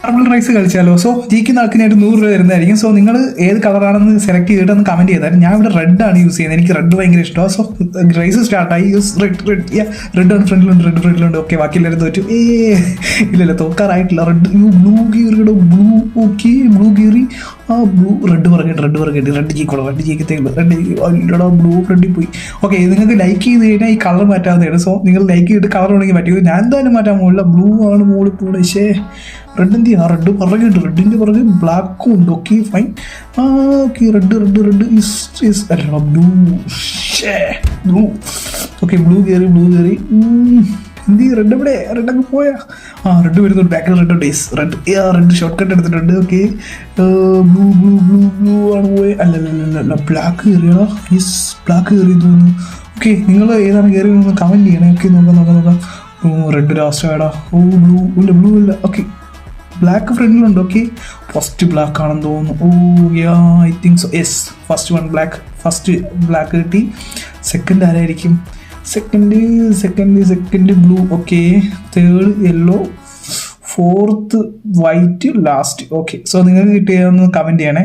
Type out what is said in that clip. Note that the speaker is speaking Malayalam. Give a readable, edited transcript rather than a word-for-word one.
Marble rice കളിച്ചാലോ? സോ ജയിക്കുന്ന ആൾക്കിനായിട്ട് 100 രൂപ വരുന്നതായിരിക്കും. സോ നിങ്ങൾ ഏത് കളറാണെന്ന് സെലക്ട് ചെയ്തിട്ട് ഒന്ന് കമന്റ് ചെയ്താൽ. ഞാൻ ഇവിടെ റെഡ് ആണ് യൂസ് ചെയ്യുന്നത്, എനിക്ക് റെഡ് ഭയങ്കര ഇഷ്ടമാണ്. സോ റൈസ് സ്റ്റാർട്ടായി. യൂസ് റെഡ് ആണ്, ഫ്രണ്ടിലുണ്ട്. ഓക്കെ, ബാക്കിയെല്ലാവരും തോറ്റു. ഇല്ലല്ല, തോക്കാറായിട്ടില്ല. റെഡ് ബ്ലൂ ഗിയറിയുടെ ബ്ലൂ. ഓക്കെ, ബ്ലൂ ഗിയറി. ആ ബ്ലൂ റെഡ് പറഞ്ഞിട്ട് റെഡ് ജയിക്കോളൂ. റെഡ് ജയിക്കത്തേക്കുള്ളൂ. ബ്ലൂ ഫ്രണ്ടിൽ പോയി. ഓക്കെ, നിങ്ങൾക്ക് ലൈക്ക് ചെയ്ത് കഴിഞ്ഞാൽ ഈ കളർ മാറ്റാവുന്നതാണ്. സോ നിങ്ങൾ ലൈക്ക് ചെയ്തിട്ട് കളർ ഉണ്ടെങ്കിൽ പറ്റുമോ? ഞാൻ എന്തായാലും മാറ്റാൻ പോകില്ല. ബ്ലൂ ആണ് മുകളിൽ പോകണം. പക്ഷേ റെഡ് എന്ത് ചെയ്യാം? റെഡ് പുറകെയുണ്ട്, റെഡിൻ്റെ പുറകെ ബ്ലാക്കും ഉണ്ട്. Okay fine. ഓക്കെ, റെഡ് അല്ല ബ്ലൂ. ബ്ലൂ. ഓക്കെ, ബ്ലൂ കയറി. എന്ത് റെഡ് എവിടെ? റെഡൊക്കെ പോയാ? റെഡ് വരുന്നുണ്ട്. ബാക്കിൽ റെഡ് ഷോർട്ട് കട്ട് എടുത്തിട്ടുണ്ട്. ഓക്കെ, ബ്ലൂ ആണ് പോയത്. അല്ല ബ്ലാക്ക് കയറിയാണോ? ബ്ലാക്ക് കയറി തോന്നുന്നു. ഓക്കെ, നിങ്ങൾ ഏതാണ് കയറി കമൻറ്റ് ചെയ്യണേ. ഓക്കെ, നോക്കാം. റെഡ് ലാസ്റ്റ് ആടാ. ബ്ലൂ ഇല്ല. ഓക്കെ, ബ്ലാക്ക് ഫ്രണ്ടിലുണ്ട്. ഓക്കെ, ഫസ്റ്റ് ബ്ലാക്ക് ആണെന്ന് തോന്നുന്നു. I think so. Yes, first black കിട്ടി. സെക്കൻഡ് ആരായിരിക്കും? Second blue. Okay, third yellow, fourth white, last. Okay, so നിങ്ങൾക്ക് കിട്ടിയതൊന്ന് കമൻറ്റ് ചെയ്യണേ.